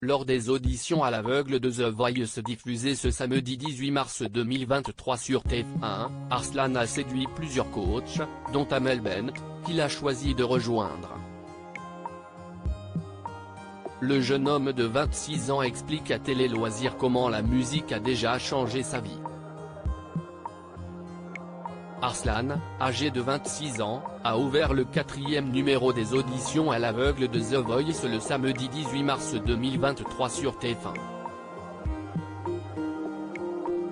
Lors des auditions à l'aveugle de The Voice diffusées ce samedi 18 mars 2023 sur TF1, Arslan a séduit plusieurs coachs, dont Amel Bent, qu'il a choisi de rejoindre. Le jeune homme de 26 ans explique à Télé Loisirs comment la musique a déjà changé sa vie. Arslan, âgé de 26 ans, a ouvert le 4e numéro des auditions à l'aveugle de The Voice le samedi 18 mars 2023 sur TF1.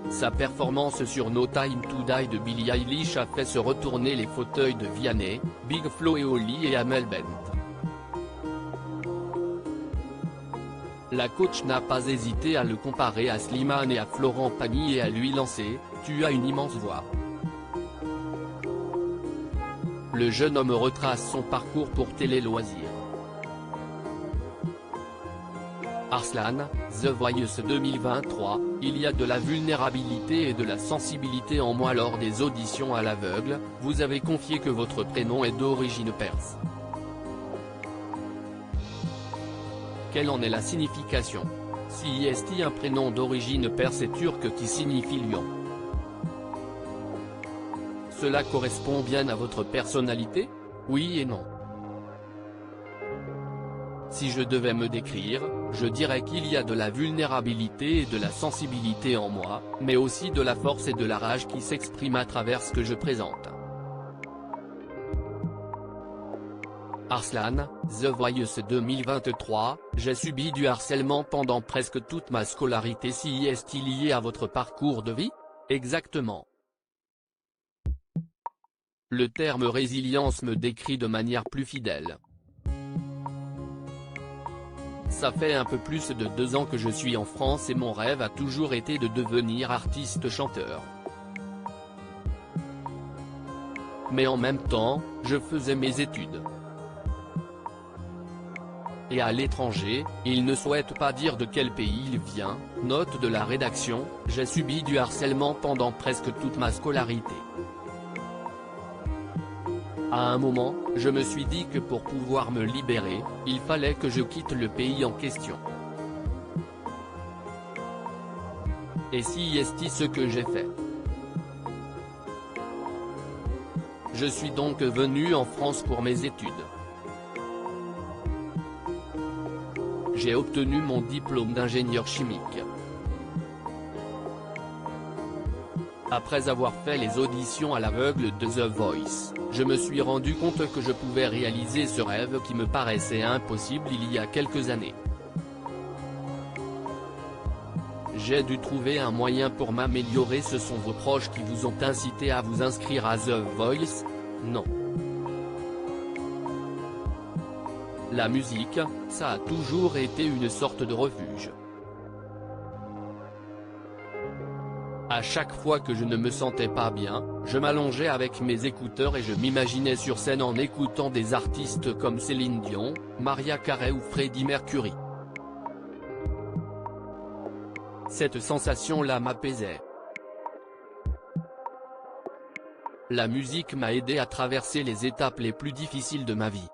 Sa performance sur No Time to Die de Billie Eilish a fait se retourner les fauteuils de Vianney, Big Flo et Oli et Amel Bent. La coach n'a pas hésité à le comparer à Slimane et à Florent Pagny et à lui lancer « Tu as une immense voix ». Le jeune homme retrace son parcours pour Télé Loisirs. Arslan, The Voice 2023, il y a de la vulnérabilité et de la sensibilité en moi lors des auditions à l'aveugle, vous avez confié que votre prénom est d'origine perse. Quelle en est la signification? Si est un prénom d'origine perse et turque qui signifie lion. Cela correspond bien à votre personnalité? Oui et non. Si je devais me décrire, je dirais qu'il y a de la vulnérabilité et de la sensibilité en moi, mais aussi de la force et de la rage qui s'expriment à travers ce que je présente. Arslan, The Voice 2023, j'ai subi du harcèlement pendant presque toute ma scolarité. Si est-il lié à votre parcours de vie? Exactement. Le terme résilience me décrit de manière plus fidèle. Ça fait un peu plus de 2 ans que je suis en France et mon rêve a toujours été de devenir artiste-chanteur. Mais en même temps, je faisais mes études. Et à l'étranger, il ne souhaite pas dire de quel pays il vient, note de la rédaction, j'ai subi du harcèlement pendant presque toute ma scolarité. À un moment, je me suis dit que pour pouvoir me libérer, il fallait que je quitte le pays en question. Et si est ce que j'ai fait. Je suis donc venu en France pour mes études. J'ai obtenu mon diplôme d'ingénieur chimique. Après avoir fait les auditions à l'aveugle de The Voice, je me suis rendu compte que je pouvais réaliser ce rêve qui me paraissait impossible il y a quelques années. J'ai dû trouver un moyen pour m'améliorer. Ce sont vos proches qui vous ont incité à vous inscrire à The Voice? Non. La musique, ça a toujours été une sorte de refuge. À chaque fois que je ne me sentais pas bien, je m'allongeais avec mes écouteurs et je m'imaginais sur scène en écoutant des artistes comme Céline Dion, Mariah Carey ou Freddie Mercury. Cette sensation-là m'apaisait. La musique m'a aidé à traverser les étapes les plus difficiles de ma vie.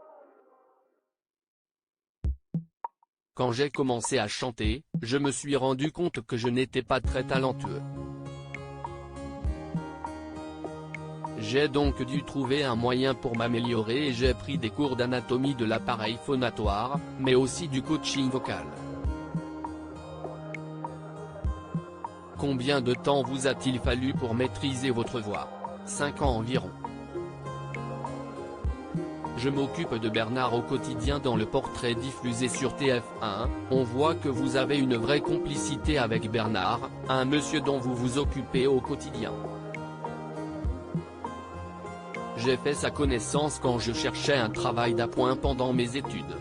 Quand j'ai commencé à chanter, je me suis rendu compte que je n'étais pas très talentueux. J'ai donc dû trouver un moyen pour m'améliorer et j'ai pris des cours d'anatomie de l'appareil phonatoire, mais aussi du coaching vocal. Combien de temps vous a-t-il fallu pour maîtriser votre voix? 5 ans environ. Je m'occupe de Bernard au quotidien. Dans le portrait diffusé sur TF1, on voit que vous avez une vraie complicité avec Bernard, un monsieur dont vous vous occupez au quotidien. J'ai fait sa connaissance quand je cherchais un travail d'appoint pendant mes études.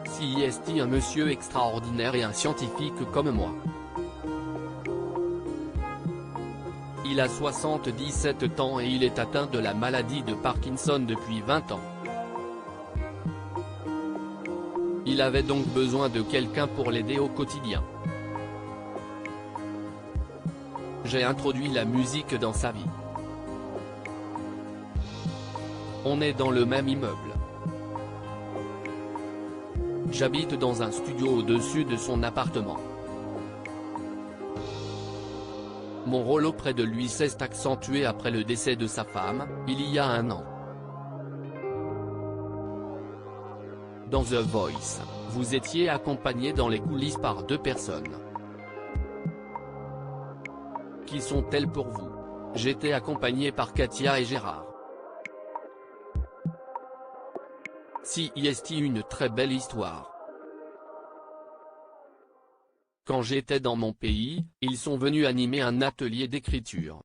Si est un monsieur extraordinaire et un scientifique comme moi. Il a 77 ans et il est atteint de la maladie de Parkinson depuis 20 ans. Il avait donc besoin de quelqu'un pour l'aider au quotidien. J'ai introduit la musique dans sa vie. On est dans le même immeuble. J'habite dans un studio au-dessus de son appartement. Mon rôle auprès de lui s'est accentué après le décès de sa femme, il y a 1 an. Dans The Voice, vous étiez accompagné dans les coulisses par 2 personnes. Qui sont-elles pour vous? J'étais accompagné par Katia et Gérard. Si est une très belle histoire. Quand j'étais dans mon pays, ils sont venus animer un atelier d'écriture.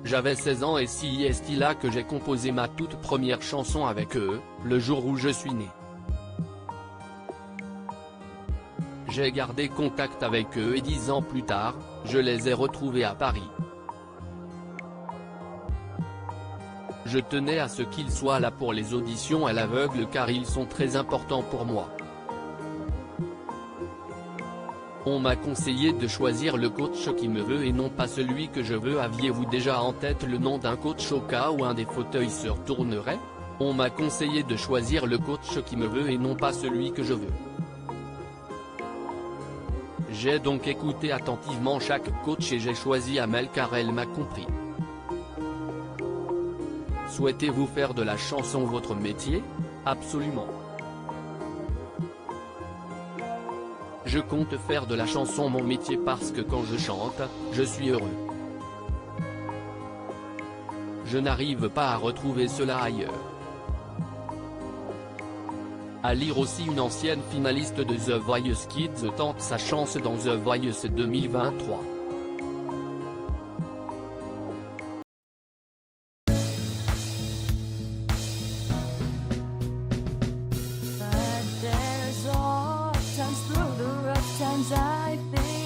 J'avais 16 ans et c'est là que j'ai composé ma toute première chanson avec eux, le jour où je suis né. J'ai gardé contact avec eux et 10 ans plus tard, je les ai retrouvés à Paris. Je tenais à ce qu'ils soient là pour les auditions à l'aveugle car ils sont très importants pour moi. On m'a conseillé de choisir le coach qui me veut et non pas celui que je veux. Aviez-vous déjà en tête le nom d'un coach au cas où un des fauteuils se retournerait? On m'a conseillé de choisir le coach qui me veut et non pas celui que je veux. J'ai donc écouté attentivement chaque coach et j'ai choisi Amel car elle m'a compris. Souhaitez-vous faire de la chanson votre métier? Absolument. Je compte faire de la chanson mon métier parce que quand je chante, je suis heureux. Je n'arrive pas à retrouver cela ailleurs. À lire aussi, une ancienne finaliste de The Voice Kids tente sa chance dans The Voice 2023. But there's all times through the rough times I think